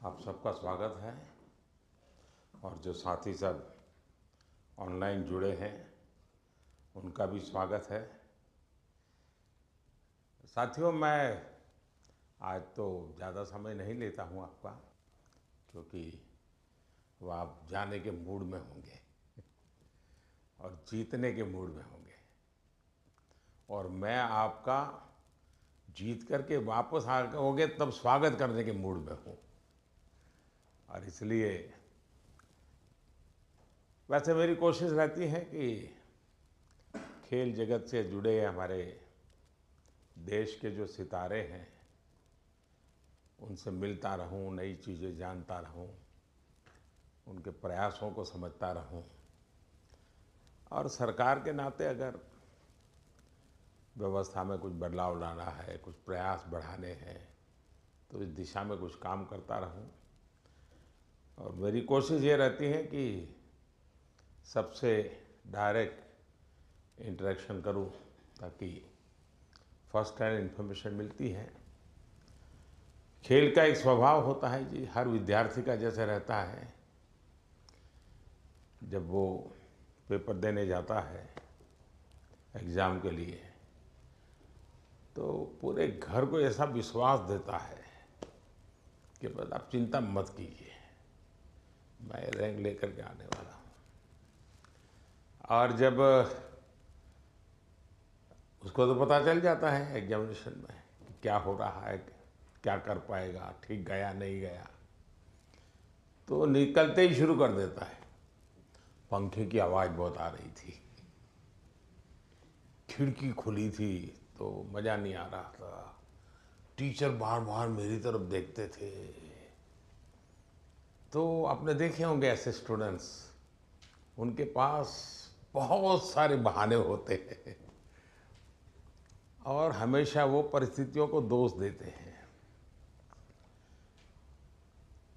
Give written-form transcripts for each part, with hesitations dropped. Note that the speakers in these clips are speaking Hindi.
आप सबका स्वागत है और जो साथी सब ऑनलाइन जुड़े हैं उनका भी स्वागत है। साथियों, मैं आज तो ज़्यादा समय नहीं लेता हूँ आपका, क्योंकि वो आप जाने के मूड में होंगे और जीतने के मूड में होंगे और मैं आपका जीत करके वापस आओगे तब स्वागत करने के मूड में हूँ। और इसलिए वैसे मेरी कोशिश रहती है कि खेल जगत से जुड़े हमारे देश के जो सितारे हैं उनसे मिलता रहूं, नई चीज़ें जानता रहूं, उनके प्रयासों को समझता रहूं और सरकार के नाते अगर व्यवस्था में कुछ बदलाव लाना है, कुछ प्रयास बढ़ाने हैं तो इस दिशा में कुछ काम करता रहूं। और मेरी कोशिश ये रहती है कि सबसे डायरेक्ट इंटरेक्शन करूं ताकि फर्स्ट हैंड इन्फॉर्मेशन मिलती है। खेल का एक स्वभाव होता है जी, हर विद्यार्थी का जैसे रहता है, जब वो पेपर देने जाता है एग्ज़ाम के लिए तो पूरे घर को ऐसा विश्वास देता है कि बस आप चिंता मत कीजिए, मैं रैंक लेकर के आने वाला हूँ। और जब उसको तो पता चल जाता है एग्जामिनेशन में कि क्या हो रहा है, क्या कर पाएगा, ठीक गया नहीं गया, तो निकलते ही शुरू कर देता है। पंखे की आवाज़ बहुत आ रही थी, खिड़की खुली थी तो मज़ा नहीं आ रहा था, टीचर बार बार मेरी तरफ देखते थे। तो आपने देखे होंगे ऐसे स्टूडेंट्स, उनके पास बहुत सारे बहाने होते हैं और हमेशा वो परिस्थितियों को दोष देते हैं।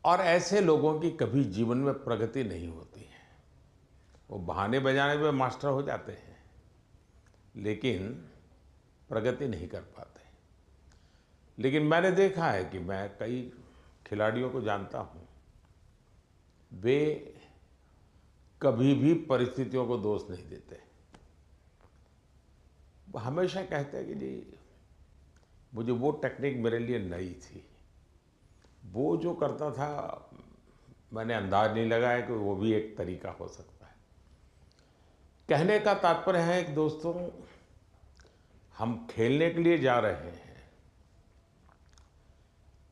और ऐसे लोगों की कभी जीवन में प्रगति नहीं होती है। वो बहाने बजाने में मास्टर हो जाते हैं लेकिन प्रगति नहीं कर पाते। लेकिन मैंने देखा है कि मैं कई खिलाड़ियों को जानता हूँ, वे कभी भी परिस्थितियों को दोष नहीं देते। वो हमेशा कहते हैं कि जी मुझे वो टेक्निक मेरे लिए नई थी, वो जो करता था मैंने अंदाज नहीं लगाया कि वो भी एक तरीका हो सकता है। कहने का तात्पर्य है कि दोस्तों, हम खेलने के लिए जा रहे हैं,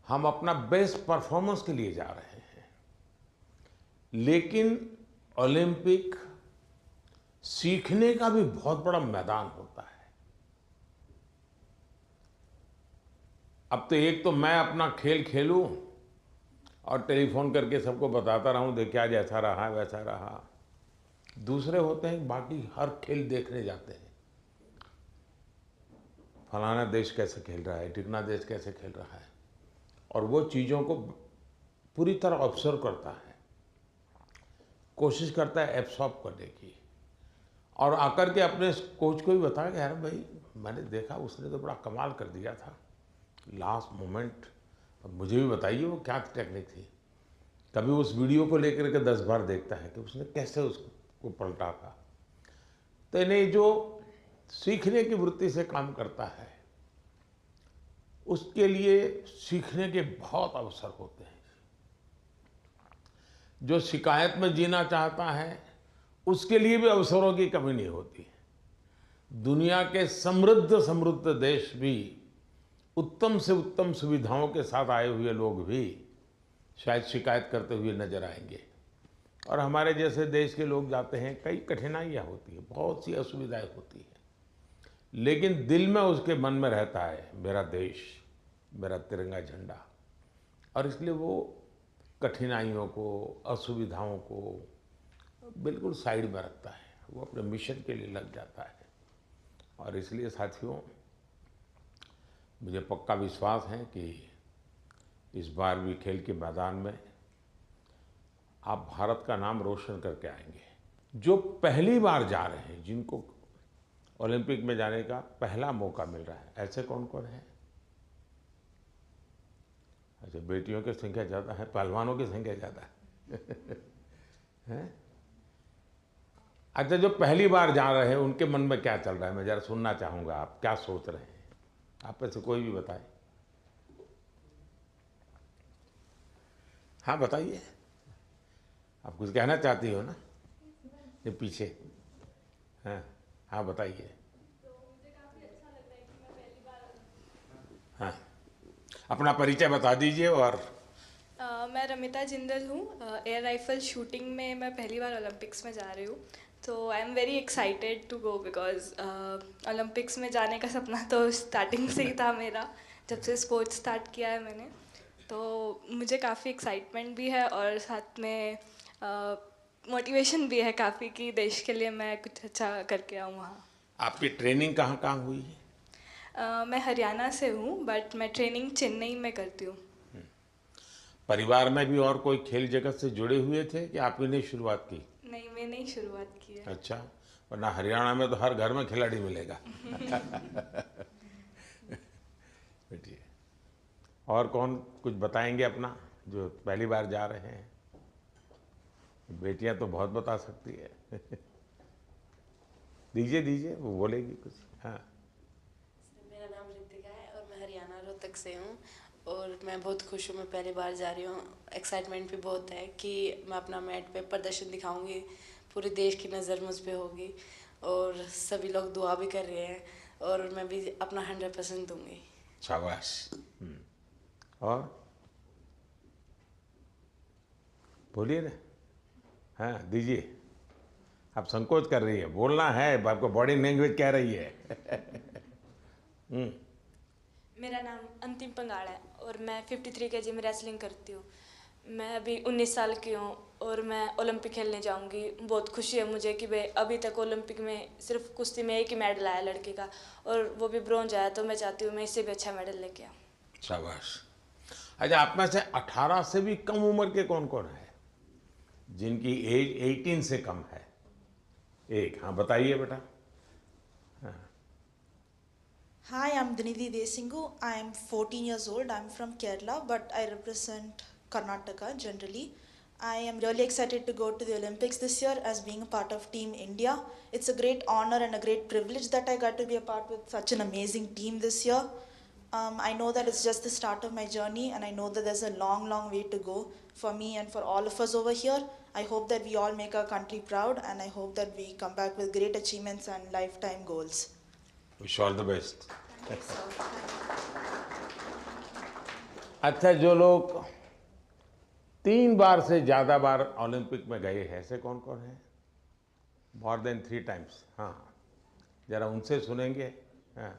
हम अपना बेस्ट परफॉर्मेंस के लिए जा रहे हैं, लेकिन ओलंपिक सीखने का भी बहुत बड़ा मैदान होता है। अब तो एक तो मैं अपना खेल खेलूं और टेलीफोन करके सबको बताता रहूं, देख क्या जैसा रहा वैसा रहा। दूसरे होते हैं बाकी हर खेल देखने जाते हैं, फलाना देश कैसे खेल रहा है, टिकना देश कैसे खेल रहा है, और वो चीज़ों को पूरी तरह ऑब्जर्व करता है, कोशिश करता है एब्सॉर्ब करने की और आकर के अपने कोच को भी बताया कि यार भाई मैंने देखा उसने तो बड़ा कमाल कर दिया था लास्ट मोमेंट, अब मुझे भी बताइए वो क्या टेक्निक थी। कभी उस वीडियो को लेकर के 10 बार देखता है कि उसने कैसे उसको पलटा था। तो इन्हें जो सीखने की वृत्ति से काम करता है उसके लिए सीखने के बहुत अवसर होते हैं। जो शिकायत में जीना चाहता है उसके लिए भी अवसरों की कमी नहीं होती है। दुनिया के समृद्ध समृद्ध देश भी उत्तम से उत्तम सुविधाओं के साथ आए हुए लोग भी शायद शिकायत करते हुए नजर आएंगे, और हमारे जैसे देश के लोग जाते हैं, कई कठिनाइयाँ होती हैं, बहुत सी असुविधाएं होती हैं, लेकिन दिल में उसके मन में रहता है मेरा देश, मेरा तिरंगा झंडा। और इसलिए वो कठिनाइयों को, असुविधाओं को बिल्कुल साइड में रखता है, वो अपने मिशन के लिए लग जाता है। और इसलिए साथियों, मुझे पक्का विश्वास है कि इस बार भी खेल के मैदान में आप भारत का नाम रोशन करके आएंगे। जो पहली बार जा रहे हैं, जिनको ओलंपिक में जाने का पहला मौका मिल रहा है, ऐसे कौन कौन है? अच्छा, बेटियों की संख्या ज़्यादा है, पहलवानों की संख्या ज़्यादा है। हैं? अच्छा, जो पहली बार जा रहे हैं उनके मन में क्या चल रहा है, मैं ज़रा सुनना चाहूँगा, आप क्या सोच रहे हैं? आप में से कोई भी बताए। हाँ बताइए, आप कुछ कहना चाहती हो ना, ये पीछे। हाँ हाँ बताइए। हाँ, अपना परिचय बता दीजिए। और मैं रमिता जिंदल हूँ। एयर राइफल शूटिंग में मैं पहली बार ओलंपिक्स में जा रही हूँ। तो I am very excited to go because Olympics में जाने का सपना तो स्टार्टिंग से ही था मेरा, जब से स्पोर्ट्स स्टार्ट किया है मैंने। तो मुझे काफ़ी एक्साइटमेंट भी है और साथ में मोटिवेशन भी है काफ़ी कि देश के लिए मैं कुछ अच्छा करके आऊँ वहाँ। आपकी ट्रेनिंग कहाँ कहाँ हुई है? मैं हरियाणा से हूँ बट मैं ट्रेनिंग चेन्नई में करती हूँ। परिवार में भी और कोई खेल जगत से जुड़े हुए थे कि आप ही ने शुरुआत की? नहीं, मैंने ही शुरुआत की है। अच्छा, वरना हरियाणा में तो हर घर में खिलाड़ी मिलेगा। बैठिए। और कौन कुछ बताएंगे अपना, जो पहली बार जा रहे हैं? बेटियां तो बहुत बता सकती है। दीजिए दीजिए, वो बोलेगी कुछ। हाँ। मेरा नाम रितिका है और मैं हरियाणा रोहतक से हूँ। और मैं बहुत खुश हूँ, मैं पहली बार जा रही हूँ। एक्साइटमेंट भी बहुत है कि मैं अपना मैट पे प्रदर्शन दिखाऊंगी, पूरे देश की नज़र मुझ पे होगी और सभी लोग दुआ भी कर रहे हैं और मैं भी अपना 100% दूंगी। शाबाश। और बोलिए ना। हाँ दीजिए। आप संकोच कर रही है, बोलना है, आपको बॉडी लैंग्वेज कह रही है। मेरा नाम अंतिम पंगाड़ है और मैं 53 केजी में रेसलिंग करती हूँ। मैं अभी 19 साल की हूँ और मैं ओलंपिक खेलने जाऊँगी। बहुत खुशी है मुझे कि भाई अभी तक ओलंपिक में सिर्फ कुश्ती में एक ही मेडल आया लड़के का, और वो भी ब्रॉन्ज आया। तो मैं चाहती हूँ मैं इससे भी अच्छा मेडल लेके आऊँ। शाबाश। अच्छा, आप में से 18 से भी कम उम्र के कौन कौन है जिनकी एज 18 से कम है? एक, हाँ बताइए बेटा। Hi, I'm Dinidhi Desingu. I'm 14 years old. I'm from Kerala, but I represent Karnataka generally. I am really excited to go to the Olympics this year as being a part of Team India. It's a great honor and a great privilege that I got to be a part with such an amazing team this year. I know that it's just the start of my journey, and I know that there's a long, long way to go for me and for all of us over here. I hope that we all make our country proud, and I hope that we come back with great achievements and lifetime goals. Wish all the best. Thank you, sir. अच्छा, जो लोग 3 बार से ज़्यादा बार ओलंपिक में गए हैं, ऐसे कौन कौन हैं? More than 3 times. हाँ, जरा उनसे सुनेंगे। हाँ,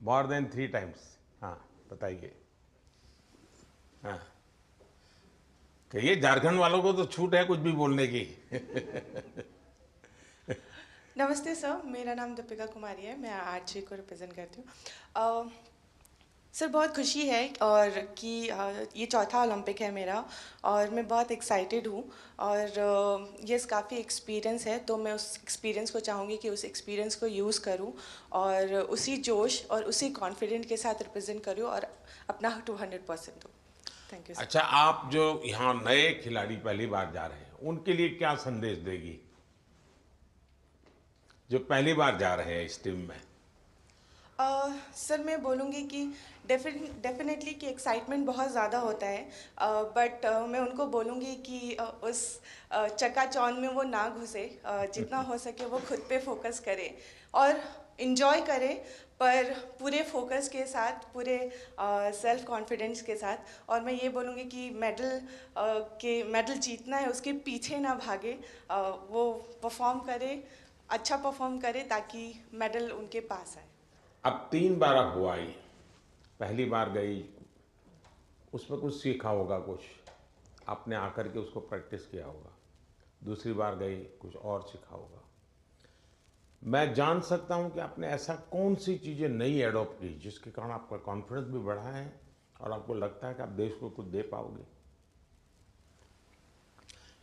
मोर देन 3 टाइम्स। हाँ बताइए। हाँ कहिए, झारखंड वालों को तो छूट है कुछ भी बोलने की। नमस्ते सर, मेरा नाम दीपिका कुमारी है। मैं आर्चरी को रिप्रेजेंट करती हूँ। सर बहुत खुशी है और कि ये चौथा ओलंपिक है मेरा और मैं बहुत एक्साइटेड हूँ। और ये काफ़ी एक्सपीरियंस है, तो मैं उस एक्सपीरियंस को चाहूँगी कि उस एक्सपीरियंस को यूज़ करूँ और उसी जोश और उसी कॉन्फिडेंट के साथ रिप्रेजेंट करूँ और अपना 200% दूँ। Thank you sir. अच्छा, आप जो यहाँ नए खिलाड़ी पहली बार जा रहे हैं, उनके लिए क्या संदेश देगी, जो पहली बार जा रहे हैं इस टीम में? सर मैं बोलूँगी कि डेफिनेटली कि एक्साइटमेंट बहुत ज़्यादा होता है, बट मैं उनको बोलूँगी कि उस चकाचौंध में वो ना घुसे। जितना हो सके वो खुद पे फोकस करें और इन्जॉय करें, पर पूरे फोकस के साथ, पूरे सेल्फ कॉन्फिडेंस के साथ। और मैं ये बोलूँगी कि मेडल जीतना है, उसके पीछे ना भागे। वो परफॉर्म करे, अच्छा परफॉर्म करे ताकि मेडल उनके पास आए। अब 3 बार आप हुआ ही, पहली बार गई, उसमें कुछ सीखा होगा, कुछ आपने आकर के उसको प्रैक्टिस किया होगा। दूसरी बार गई, कुछ और सीखा होगा। मैं जान सकता हूं कि आपने ऐसा कौन सी चीज़ें नई एडॉप्ट की जिसके कारण आपका कॉन्फिडेंस भी बढ़ा है और आपको लगता है कि आप देश को कुछ दे पाओगे?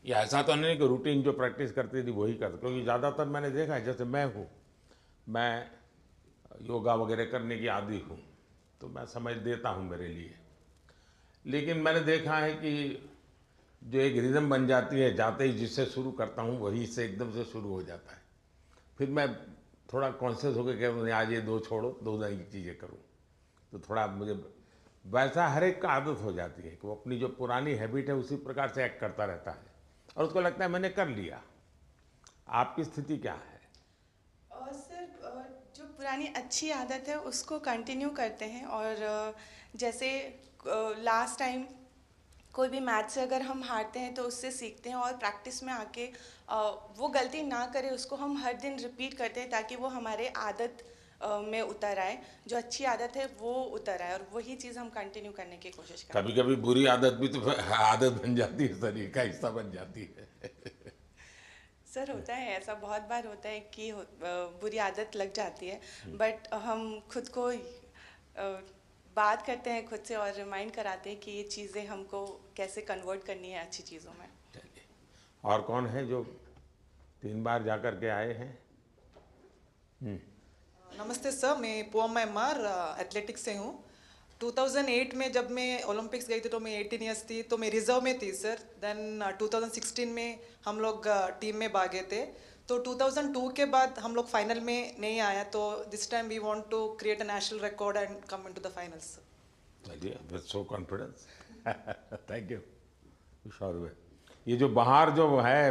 या ऐसा तो नहीं कि रूटीन जो प्रैक्टिस करती थी वही करते? क्योंकि ज़्यादातर मैंने देखा है, जैसे मैं हूँ, मैं योगा वगैरह करने की आदी हूँ, तो मैं समझ देता हूँ मेरे लिए। लेकिन मैंने देखा है कि जो एक रिदम बन जाती है, जाते ही जिससे शुरू करता हूँ वही से एकदम से शुरू हो जाता है। फिर मैं थोड़ा कॉन्शियस होकर कह रहा हूँ आज ये दो छोड़ो, दो नई चीज़ें करूँ। तो थोड़ा मुझे वैसा हर एक का आदत हो जाती है कि वो अपनी जो पुरानी हैबिट है उसी प्रकार से एक्ट करता रहता है और उसको लगता है मैंने कर लिया। आपकी स्थिति क्या है? सर, जो पुरानी अच्छी आदत है उसको कंटिन्यू करते हैं और जैसे लास्ट टाइम कोई भी मैच से अगर हम हारते हैं तो उससे सीखते हैं और प्रैक्टिस में आके वो गलती ना करें उसको हम हर दिन रिपीट करते हैं ताकि वो हमारे आदत में उतर आए, जो अच्छी आदत है वो उतर आए और वही चीज़ हम कंटिन्यू करने की कोशिश करते हैं। कभी कभी बुरी आदत भी तो आदत बन जाती है, शरीर का हिस्सा बन जाती है। सर होता है ऐसा, बहुत बार होता है कि बुरी आदत लग जाती है, बट हम खुद को बात करते हैं खुद से और रिमाइंड कराते हैं कि ये चीज़ें हमको कैसे कन्वर्ट करनी है अच्छी चीज़ों में। चलिए, और कौन है जो 3 बार जा कर के आए हैं? नमस्ते सर, मैं पोम एमआर एथलेटिक्स से हूँ। 2008 में जब मैं ओलंपिक्स गई थी तो मैं 18 ईयर्स थी, तो मैं रिजर्व में थी सर। देन 2016 में हम लोग टीम में भागे थे। तो 2002 के बाद हम लोग फाइनल में नहीं आया, तो this time we want to create a national record and come into the finals. चलिए, with so confidence. Thank you. Sure. ये जो बाहर जो है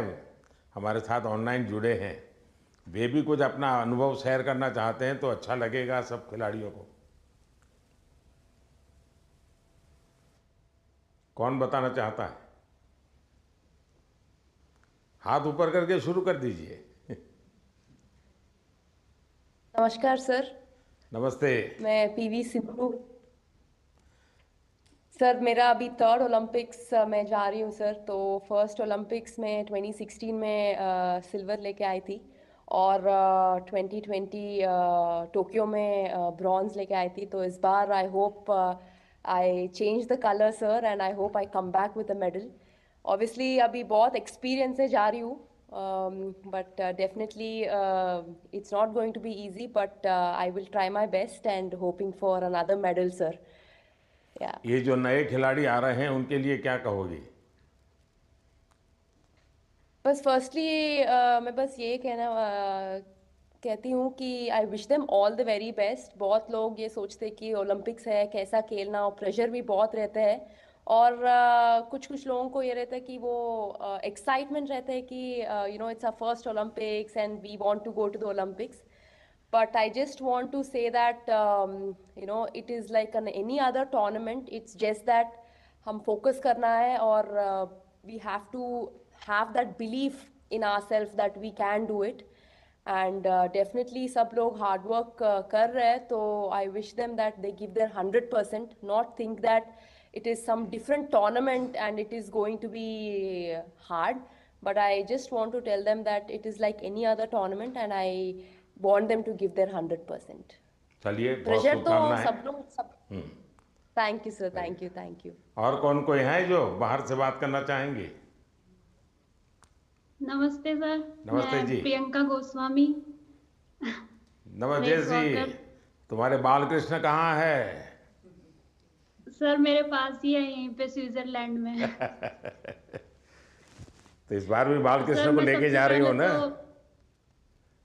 हमारे साथ ऑनलाइन जुड़े हैं, वे भी कुछ अपना अनुभव शेयर करना चाहते हैं तो अच्छा लगेगा सब खिलाड़ियों को। कौन बताना चाहता है? हाथ ऊपर करके शुरू कर दीजिए। नमस्कार सर। नमस्ते। मैं पीवी सिंधु। सर मेरा अभी 3rd ओलंपिक्स में जा रही हूँ सर। तो फर्स्ट ओलंपिक्स में 2016 में सिल्वर लेके आई थी और 2020 टोक्यो में ब्रॉन्ज लेके आई थी। तो इस बार I hope I change the colour sir and I hope I come back with the medal. Obviously अभी बहुत एक्सपीरियंस से जा रही हूँ, but definitely it's not going to be easy, but I will try my best and hoping for another medal sir. Yeah. ये जो नए खिलाड़ी आ रहे हैं उनके लिए क्या कहोगी? बस फर्स्टली मैं बस ये कहती हूँ कि I wish them all the very best. बहुत लोग ये सोचते कि ओलंपिक्स है कैसा खेलना, और प्रेशर भी बहुत रहता है, और कुछ कुछ लोगों को ये रहता है कि वो एक्साइटमेंट रहता है कि you know it's a first Olympics and we want to go to the Olympics. But I just want to say that you know it is like any other tournament. It's just that हम focus करना है और we have to have that belief in ourselves that we can do it. And definitely सब लोग hard work कर रहे हैं, तो I wish them that they give their 100%, not think that it is some different tournament and it is going to be hard. But I just want to tell them that it is like any other tournament and I want them to give their 100%. चलिए, बहुत प्रेशर तो शुभकामनाएं। सब लोग सब। Thank you sir, thank you, thank you. और कौन कोई है जो बाहर से बात करना चाहेंगे? नमस्ते सर। नमस्ते मैं जी। प्रियंका गोस्वामी। नमस्ते जी। तुम्हारे बालकृष्ण कहाँ है? सर मेरे पास ही है, यहीं पे स्विट्जरलैंड में। तो इस बार भी सर बालकृष्ण को मैं लेके सबसे जा रही हो पहले ना? तो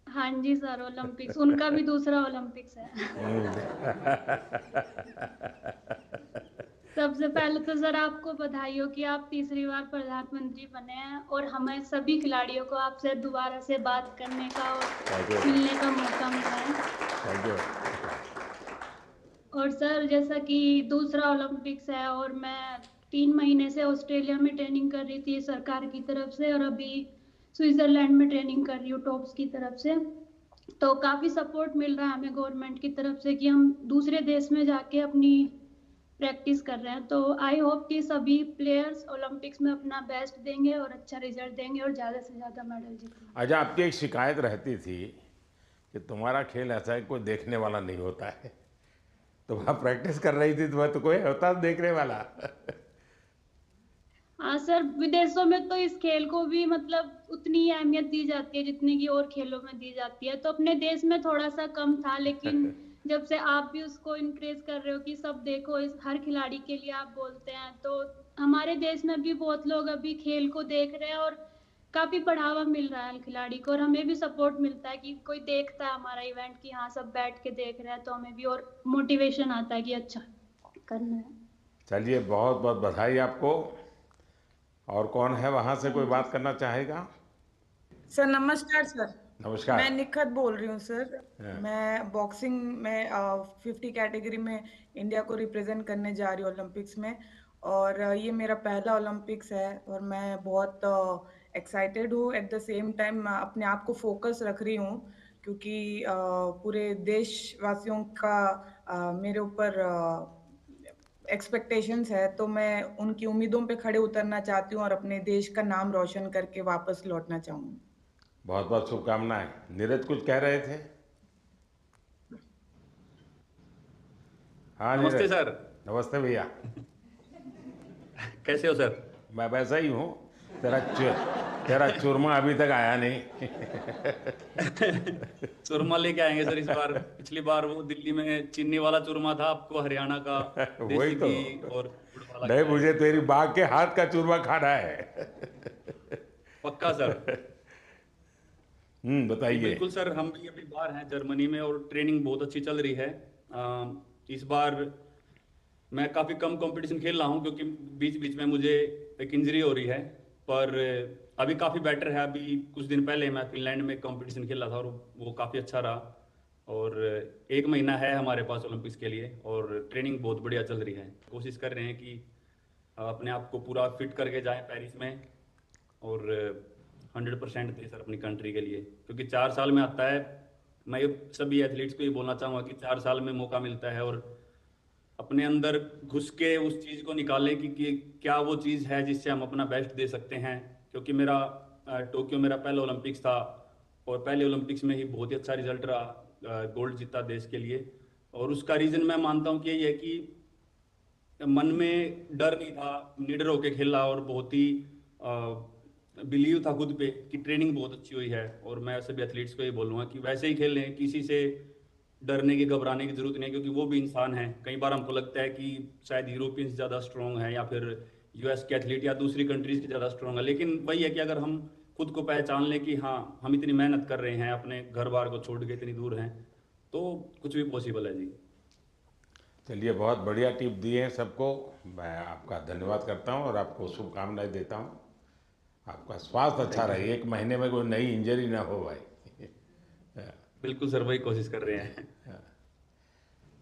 हाँ जी सर, ओलंपिक्स उनका भी दूसरा ओलंपिक्स है। सबसे पहले तो सर आपको बधाई हो कि आप तीसरी बार प्रधानमंत्री बने हैं और हमें सभी खिलाड़ियों को आपसे दोबारा से बात करने का और मिलने का मौका मिला है। Thank you. और सर जैसा कि दूसरा ओलंपिक्स है और मैं 3 महीने से ऑस्ट्रेलिया में ट्रेनिंग कर रही थी सरकार की तरफ से, और अभी स्विट्जरलैंड में ट्रेनिंग कर रही हूँ टॉप्स की तरफ से। तो काफ़ी सपोर्ट मिल रहा है हमें गवर्नमेंट की तरफ से कि हम दूसरे देश में जाके अपनी प्रैक्टिस कर रहे हैं। तो आई होप कि सभी प्लेयर्स ओलंपिक्स में अपना बेस्ट देंगे और अच्छा रिजल्ट देंगे और ज़्यादा से ज़्यादा मेडल जीतेंगे। अच्छा, आपकी एक शिकायत रहती थी कि तुम्हारा खेल ऐसा है कोई देखने वाला नहीं होता है। तो वहाँ प्रैक्टिस कर रही थी तो कोई होता देखने वाला? हाँ सर, विदेशों में तो इस खेल को भी मतलब उतनी ही अहमियत दी जाती है जितनी कि और खेलों में दी जाती है। तो अपने देश में थोड़ा सा कम था, लेकिन जब से आप भी उसको इनक्रेज कर रहे हो कि सब देखो, इस हर खिलाड़ी के लिए आप बोलते हैं, तो हमारे देश में भी बहुत लोग अभी खेल को देख रहे हैं और काफी बढ़ावा मिल रहा है खिलाड़ी को, और हमें भी सपोर्ट मिलता है कि कोई देखता है हमारा इवेंट कि हाँ सब बैठ के देख रहे हैं, तो हमें भी और मोटिवेशन आता है कि अच्छा करना है। चलिए, बहुत बहुत बधाई आपको। और कौन है वहाँ से कोई बात करना चाहेगा? सर नमस्कार सर। नमस्कार। मैं निखत बोल रही हूँ सर। हाँ। मैं बॉक्सिंग में 50 कैटेगरी में इंडिया को रिप्रेजेंट करने जा रही हूँ ओलंपिक्स में, और ये मेरा पहला ओलंपिक्स है और मैं बहुत एक्साइटेड हूँ। एट द सेम टाइम अपने आप को फोकस रख रही हूँ क्योंकि पूरे देशवासियों का मेरे ऊपर एक्सपेक्टेशंस है, तो मैं उनकी उम्मीदों पे खड़े उतरना चाहती हूँ और अपने देश का नाम रोशन करके वापस लौटना चाहूँगी। बहुत बहुत शुभकामनाएं। नीरज कुछ कह रहे थे? हाँ नमस्ते नीरज। सर। नमस्ते भैया। कैसे हो सर? मैं वैसा ही हूँ। तेरा चूरमा अभी तक आया नहीं। चूरमा लेके आएंगे सर इस बार। पिछली बार वो दिल्ली में चीनी वाला चूरमा था, आपको हरियाणा का वही देसी तो। घी और गुड़ वाला नहीं, खिलाया मुझे है। तेरी बाघ के हाथ का चूरमा खाना है। पक्का सर। बताइए। बिल्कुल सर, हम भी अभी बाहर हैं जर्मनी में और ट्रेनिंग बहुत अच्छी चल रही है। इस बार मैं काफ़ी कम कंपटीशन खेल रहा हूँ क्योंकि बीच बीच में मुझे एक इंजरी हो रही है, पर अभी काफ़ी बेटर है। अभी कुछ दिन पहले मैं फिनलैंड में कंपटीशन खेला था और वो काफ़ी अच्छा रहा, और 1 महीना है हमारे पास ओलंपिक्स के लिए और ट्रेनिंग बहुत बढ़िया चल रही है। कोशिश कर रहे हैं कि अपने आप को पूरा फिट करके जाएं पेरिस में और 100% दे सर अपनी कंट्री के लिए, क्योंकि 4 साल में आता है। मैं ये सभी एथलीट्स को ये बोलना चाहूँगा कि 4 साल में मौका मिलता है और अपने अंदर घुस के उस चीज़ को निकालें कि क्या वो चीज़ है जिससे हम अपना बेस्ट दे सकते हैं। क्योंकि मेरा टोक्यो मेरा पहला ओलंपिक्स था और पहले ओलंपिक्स में ही बहुत ही अच्छा रिजल्ट रहा, गोल्ड जीता देश के लिए। और उसका रीज़न मैं मानता हूँ कि यही है कि मन में डर नहीं था, निडर होके खेला और बहुत ही बिलीव था खुद पे कि ट्रेनिंग बहुत अच्छी हुई है। और मैं सभी एथलीट्स को ये बोलूँगा कि वैसे ही खेलें, किसी से डरने की घबराने की जरूरत नहीं है, क्योंकि वो भी इंसान है। कई बार हमको लगता है कि शायद यूरोपियंस ज़्यादा स्ट्रॉन्ग है या फिर यूएस के एथलीट या दूसरी कंट्रीज के ज़्यादा स्ट्रॉन्ग है, लेकिन वही है कि अगर हम खुद को पहचान लें कि हाँ हम इतनी मेहनत कर रहे हैं, अपने घर बार को छोड़ के इतनी दूर हैं, तो कुछ भी पॉसिबल है जी। चलिए, बहुत बढ़िया टिप दिए हैं सबको। मैं आपका धन्यवाद करता हूं और आपको शुभकामनाएं देता हूं। आपका स्वास्थ्य अच्छा रहे, 1 महीने में कोई नई इंजरी ना हो भाई। बिल्कुल सर, वही कोशिश कर रहे हैं।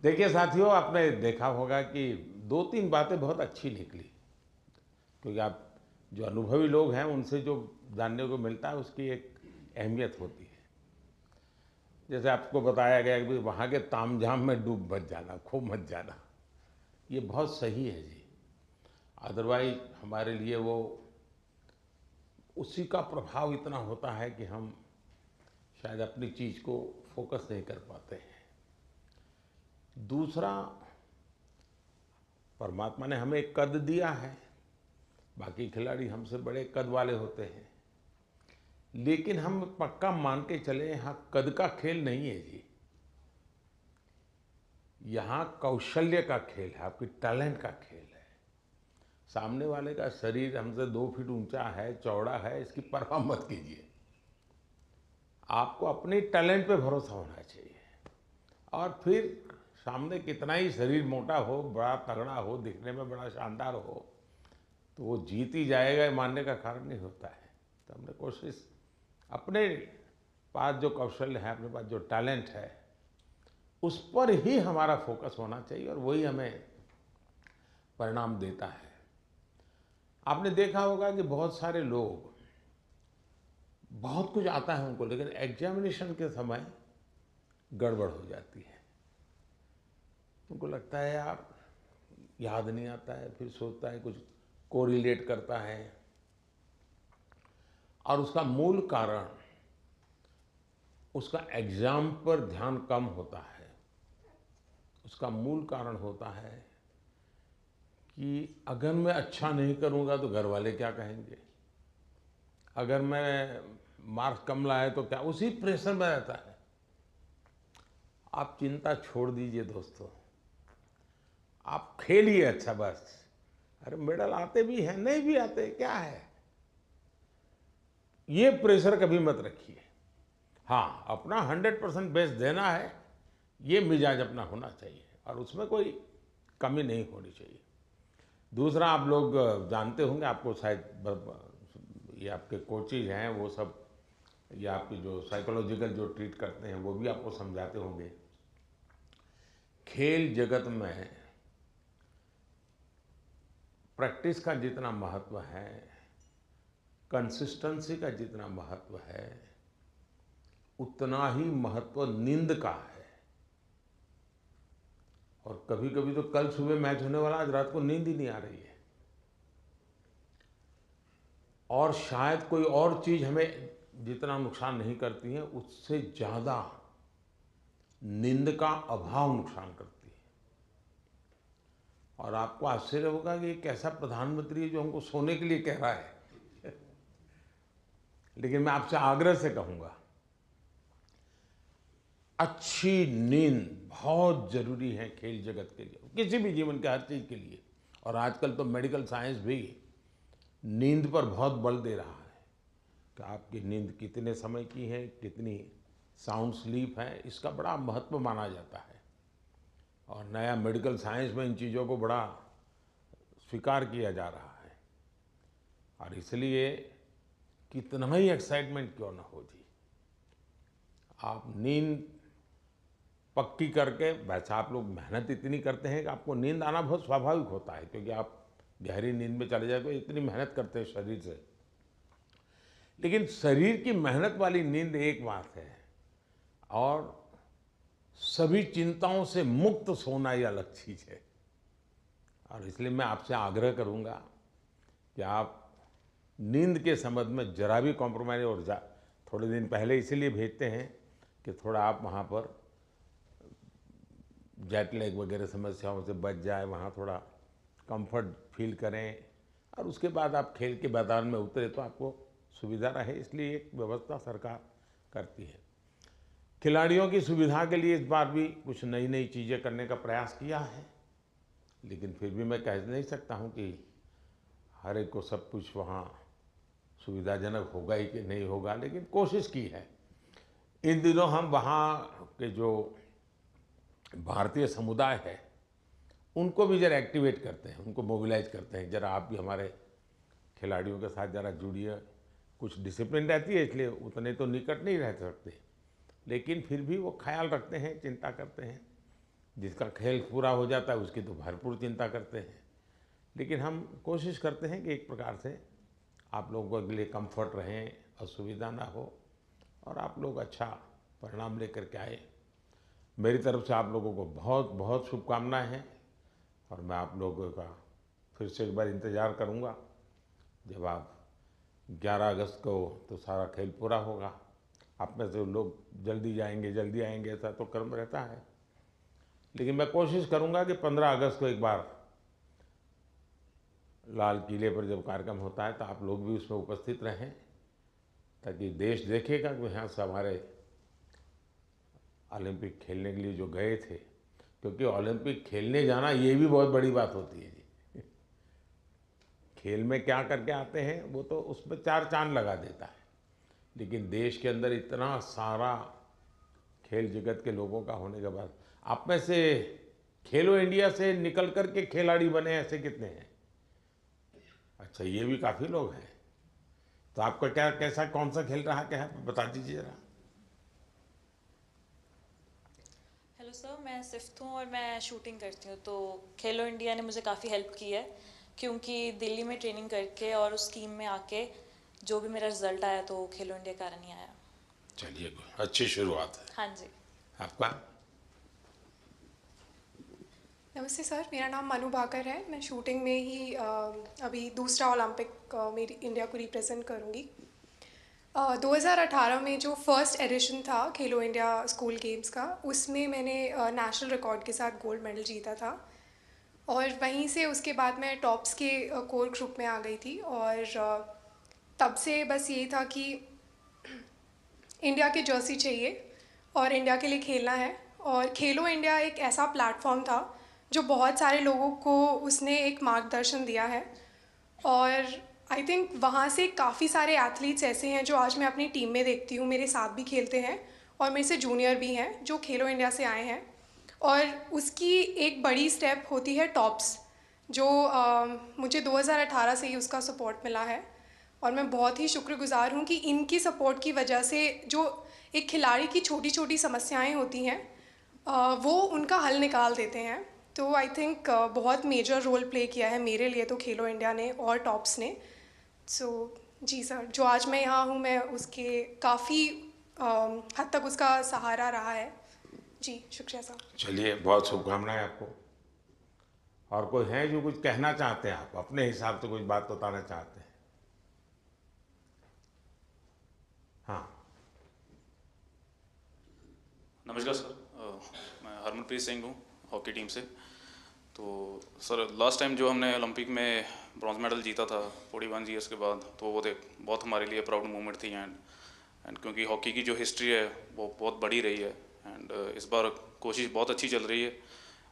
देखिए साथियों, आपने देखा होगा कि 2-3 बातें बहुत अच्छी निकली, क्योंकि आप जो अनुभवी लोग हैं उनसे जो जानने को मिलता है उसकी एक अहमियत होती है। जैसे आपको बताया गया कि वहाँ के तामझाम में डूब मत जाना, खो मत जाना, ये बहुत सही है जी। अदरवाइज हमारे लिए वो उसी का प्रभाव इतना होता है कि हम शायद अपनी चीज़ को फोकस नहीं कर पाते हैं। दूसरा, परमात्मा ने हमें एक कद दिया है, बाकी खिलाड़ी हमसे बड़े कद वाले होते हैं, लेकिन हम पक्का मान के चले यहाँ कद का खेल नहीं है जी। यहाँ कौशल्य का खेल है, आपकी टैलेंट का खेल है। सामने वाले का शरीर हमसे 2 फीट ऊंचा है, चौड़ा है, इसकी परवाह मत कीजिए। आपको अपने टैलेंट पे भरोसा होना चाहिए, और फिर सामने कितना ही शरीर मोटा हो, बड़ा तगड़ा हो, दिखने में बड़ा शानदार हो, तो वो जीत ही जाएगा, ये मानने का कारण नहीं होता है। तो हमने कोशिश, अपने पास जो कौशल है, अपने पास जो टैलेंट है, उस पर ही हमारा फोकस होना चाहिए और वही हमें परिणाम देता है। आपने देखा होगा कि बहुत सारे लोग, बहुत कुछ आता है उनको, लेकिन एग्जामिनेशन के समय गड़बड़ हो जाती है। उनको लगता है यार याद नहीं आता है, फिर सोचता है कुछ कोरिलेट करता है, और उसका मूल कारण उसका एग्जाम पर ध्यान कम होता है। उसका मूल कारण होता है कि अगर मैं अच्छा नहीं करूंगा तो घर वाले क्या कहेंगे, अगर मैं मार्क्स कम लाए तो क्या, उसी प्रेशर में रहता है। आप चिंता छोड़ दीजिए दोस्तों, आप खेलिए अच्छा बस। अरे मेडल आते भी हैं, नहीं भी आते, क्या है, ये प्रेशर कभी मत रखिए। हाँ, अपना 100% बेस्ट देना है, ये मिजाज अपना होना चाहिए और उसमें कोई कमी नहीं होनी चाहिए। दूसरा, आप लोग जानते होंगे, आपको शायद ये आपके कोचेज हैं वो सब, ये आपकी जो साइकोलॉजिकल जो ट्रीट करते हैं वो भी आपको समझाते होंगे। खेल जगत में प्रैक्टिस का जितना महत्व है, कंसिस्टेंसी का जितना महत्व है, उतना ही महत्व नींद का है। और कभी कभी तो कल सुबह मैच होने वाला, आज रात को नींद ही नहीं आ रही है। और शायद कोई और चीज हमें जितना नुकसान नहीं करती है, उससे ज्यादा नींद का अभाव नुकसान करती है। और आपको आश्चर्य होगा कि एक ऐसा प्रधानमंत्री है जो हमको सोने के लिए कह रहा है लेकिन मैं आपसे आग्रह से कहूंगा, अच्छी नींद बहुत जरूरी है खेल जगत के लिए, किसी भी जीवन के हर चीज के लिए। और आजकल तो मेडिकल साइंस भी नींद पर बहुत बल दे रहा है कि आपकी नींद कितने समय की है, कितनी साउंड स्लीप है, इसका बड़ा महत्व माना जाता है। और नया मेडिकल साइंस में इन चीज़ों को बड़ा स्वीकार किया जा रहा है। और इसलिए कितना ही एक्साइटमेंट क्यों ना हो जी, आप नींद पक्की करके, वैसे आप लोग मेहनत इतनी करते हैं कि आपको नींद आना बहुत स्वाभाविक होता है, क्योंकि आप गहरी नींद में चले जाए तो इतनी मेहनत करते हैं शरीर से। लेकिन शरीर की मेहनत वाली नींद एक बात है, और सभी चिंताओं से मुक्त सोना ये अलग चीज है। और इसलिए मैं आपसे आग्रह करूंगा कि आप नींद के संबंध में जरा भी कॉम्प्रोमाइज, और थोड़े दिन पहले इसीलिए भेजते हैं कि थोड़ा आप वहाँ पर जेट लैग वगैरह समस्याओं से बच जाए, वहाँ थोड़ा कंफर्ट फील करें, और उसके बाद आप खेल के मैदान में उतरे तो आपको सुविधा रहे, इसलिए एक व्यवस्था सरकार करती है। खिलाड़ियों की सुविधा के लिए इस बार भी कुछ नई नई चीज़ें करने का प्रयास किया है, लेकिन फिर भी मैं कह नहीं सकता हूँ कि हर एक को सब कुछ वहाँ सुविधाजनक होगा ही कि नहीं होगा, लेकिन कोशिश की है। इन दिनों हम वहाँ के जो भारतीय समुदाय है उनको भी जरा एक्टिवेट करते हैं, उनको मोबिलाइज करते हैं, जरा आप भी हमारे खिलाड़ियों के साथ जरा जुड़िए। कुछ डिसिप्लिन रहती है, इसलिए उतने तो निकट नहीं रह सकते, लेकिन फिर भी वो ख्याल रखते हैं, चिंता करते हैं। जिसका खेल पूरा हो जाता है उसकी तो भरपूर चिंता करते हैं। लेकिन हम कोशिश करते हैं कि एक प्रकार से आप लोगों के लिए कंफर्ट रहें, असुविधा ना हो, और आप लोग अच्छा परिणाम लेकर के आए। मेरी तरफ से आप लोगों को बहुत बहुत शुभकामनाएं हैं, और मैं आप लोगों का फिर से एक बार इंतज़ार करूंगा जब आप 11 अगस्त को तो सारा खेल पूरा होगा। आप में से लोग जल्दी जाएंगे, जल्दी आएंगे, ऐसा तो क्रम रहता है, लेकिन मैं कोशिश करूंगा कि 15 अगस्त को एक बार लाल किले पर जब कार्यक्रम होता है तो आप लोग भी उसमें उपस्थित रहें, ताकि देश देखेगा कि यहाँ से हमारे ओलंपिक खेलने के लिए जो गए थे, क्योंकि ओलंपिक खेलने जाना ये भी बहुत बड़ी बात होती है जी। खेल में क्या करके आते हैं वो तो उसमें 4 चांद लगा देता है, लेकिन देश के अंदर इतना सारा खेल जगत के लोगों का होने के बाद आप में से खेलो इंडिया से निकल कर के खिलाड़ी बने ऐसे कितने हैं? अच्छा, ये भी काफ़ी लोग हैं। तो आपका क्या, कैसा, कौन सा खेल रहा क्या है, बता दीजिए जरा। हेलो सर, मैं सिफ्थ हूँ और मैं शूटिंग करती हूँ। तो खेलो इंडिया ने मुझे काफ़ी हेल्प की है, क्योंकि दिल्ली में ट्रेनिंग करके और उस टीम में आके जो भी मेरा रिजल्ट आया तो खेलो इंडिया कारण ही आया। चलिए, अच्छी शुरुआत है। हाँ जी। आपका? नमस्ते सर, मेरा नाम मनु भाकर है। मैं शूटिंग में ही अभी दूसरा ओलंपिक मेरी इंडिया को रिप्रेजेंट करूँगी। 2018 में जो फर्स्ट एडिशन था खेलो इंडिया स्कूल गेम्स का, उसमें मैंने नेशनल रिकॉर्ड के साथ गोल्ड मेडल जीता था, और वहीं से उसके बाद मैं टॉप्स के कोर ग्रुप में आ गई थी। और तब से बस यही था कि इंडिया की जर्सी चाहिए और इंडिया के लिए खेलना है, और खेलो इंडिया एक ऐसा प्लेटफॉर्म था जो बहुत सारे लोगों को उसने एक मार्गदर्शन दिया है। और आई थिंक वहाँ से काफ़ी सारे एथलीट्स ऐसे हैं जो आज मैं अपनी टीम में देखती हूँ, मेरे साथ भी खेलते हैं और मेरे से जूनियर भी हैं जो खेलो इंडिया से आए हैं। और उसकी एक बड़ी स्टेप होती है टॉप्स, जो मुझे 2018 से ही उसका सपोर्ट मिला है और मैं बहुत ही शुक्रगुजार हूँ कि इनकी सपोर्ट की वजह से जो एक खिलाड़ी की छोटी छोटी समस्याएं होती हैं वो उनका हल निकाल देते हैं। तो आई थिंक बहुत मेजर रोल प्ले किया है मेरे लिए तो खेलो इंडिया ने और टॉप्स ने। सो जी सर, जो आज मैं यहाँ हूँ मैं उसके काफ़ी हद तक उसका सहारा रहा है। जी शुक्रिया सर। चलिए, बहुत शुभकामनाएं आपको। और कोई है जो कुछ कहना चाहते हैं, आप अपने हिसाब से कुछ बात बताना चाहते हैं? हाँ, नमस्कार सर, मैं हरमनप्रीत सिंह हूँ हॉकी टीम से। तो सर, लास्ट टाइम जो हमने ओलंपिक में ब्रॉन्ज मेडल जीता था 41 ईयर्स के बाद, तो वो बहुत हमारे लिए प्राउड मोमेंट थी। एंड क्योंकि हॉकी की जो हिस्ट्री है वो बहुत बड़ी रही है एंड इस बार कोशिश बहुत अच्छी चल रही है।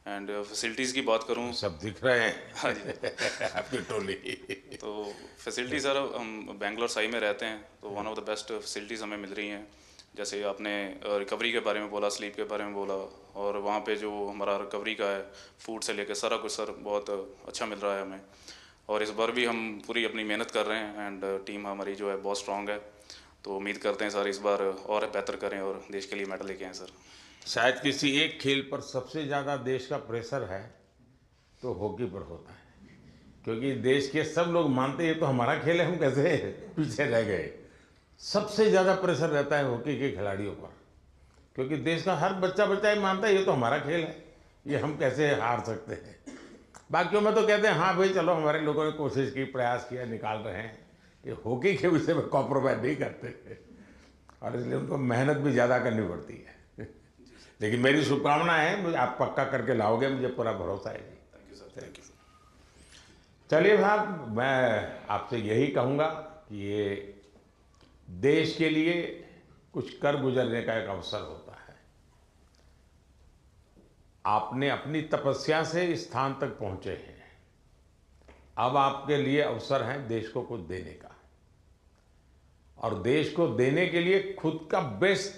एंड फैसिलिटीज़ की बात करूँ, सब दिख रहे हैं। हाँ जी आपकी टोली। तो फैसिलिटी सर, हम बेंगलोर साई में रहते हैं तो one of the best facilities हमें मिल रही हैं। जैसे आपने रिकवरी के बारे में बोला, स्लीप के बारे में बोला, और वहाँ पे जो हमारा रिकवरी का है, फूड से लेकर सारा कुछ सर बहुत अच्छा मिल रहा है हमें। और इस बार भी हम पूरी अपनी मेहनत कर रहे हैं एंड टीम हमारी जो है बहुत स्ट्रांग है। तो उम्मीद करते हैं सर इस बार और बेहतर करें और देश के लिए मेडल लेके आएँ सर। शायद किसी एक खेल पर सबसे ज़्यादा देश का प्रेशर है तो हॉकी पर होता है, क्योंकि देश के सब लोग मानते हैं तो हमारा खेल है, हम कैसे पीछे रह गए। सबसे ज़्यादा प्रेशर रहता है हॉकी के खिलाड़ियों पर, क्योंकि देश का हर बच्चा ये मानता है ये तो हमारा खेल है, ये हम कैसे हार सकते हैं। बाकियों में तो कहते हैं हाँ भाई चलो हमारे लोगों ने कोशिश की, प्रयास किया, निकाल रहे हैं। ये हॉकी के विषय में कॉम्प्रोमाइज़ नहीं करते और इसलिए उनको मेहनत भी ज़्यादा करनी पड़ती है। लेकिन मेरी शुभकामना है, मुझे आप पक्का करके लाओगे, मुझे पूरा भरोसा है जी। Thank you sir, thank you. चलिए साहब, मैं आपसे यही कहूँगा कि ये देश के लिए कुछ कर गुजरने का एक अवसर होता है। आपने अपनी तपस्या से इस स्थान तक पहुँचे हैं, अब आपके लिए अवसर है देश को कुछ देने का। और देश को देने के लिए खुद का बेस्ट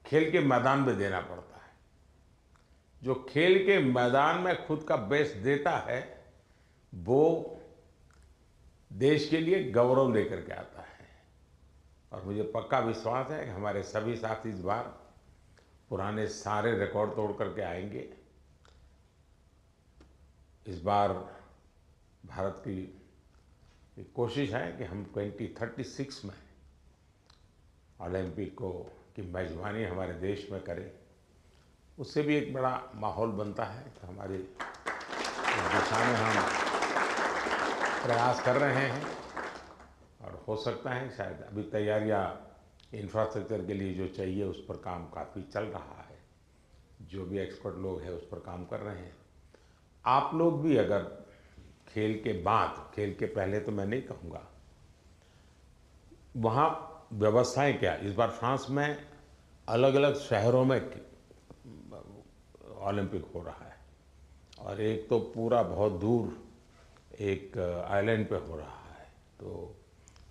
खेल के मैदान में देना पड़ता है। जो खेल के मैदान में खुद का बेस्ट देता है वो देश के लिए गौरव लेकर के आता है। और मुझे पक्का विश्वास है कि हमारे सभी साथी इस बार पुराने सारे रिकॉर्ड तोड़ करके आएंगे। इस बार भारत की कोशिश है कि हम 2036 में ओलंपिक की मेजबानी हमारे देश में करें। उससे भी एक बड़ा माहौल बनता है कि हमारी इस दिशा में हम प्रयास कर रहे हैं और हो सकता है शायद अभी तैयारियां इंफ्रास्ट्रक्चर के लिए जो चाहिए उस पर काम काफ़ी चल रहा है। जो भी एक्सपर्ट लोग हैं उस पर काम कर रहे हैं। आप लोग भी अगर खेल के बाद, खेल के पहले तो मैं नहीं कहूँगा, वहाँ व्यवस्थाएं क्या, इस बार फ्रांस में अलग अलग शहरों में ओलंपिक हो रहा है और एक तो पूरा बहुत दूर एक आइलैंड पे हो रहा है, तो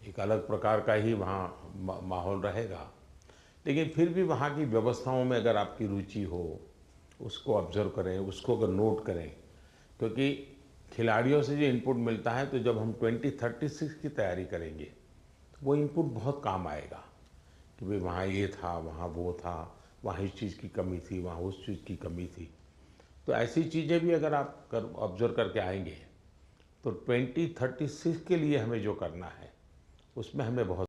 एक अलग प्रकार का ही वहाँ माहौल रहेगा। लेकिन फिर भी वहाँ की व्यवस्थाओं में अगर आपकी रुचि हो, उसको ऑब्जर्व करें, उसको अगर नोट करें, क्योंकि खिलाड़ियों से जो इनपुट मिलता है तो जब हम 2036 की तैयारी करेंगे तो वो इनपुट बहुत काम आएगा कि भाई वहाँ ये था, वहाँ वो था, वहाँ इस चीज़ की कमी थी, वहाँ उस चीज़ की कमी थी। तो ऐसी चीज़ें भी अगर आप ऑब्जर्व करके आएंगे तो 2036 के लिए हमें जो करना है उसमें हमें बहुत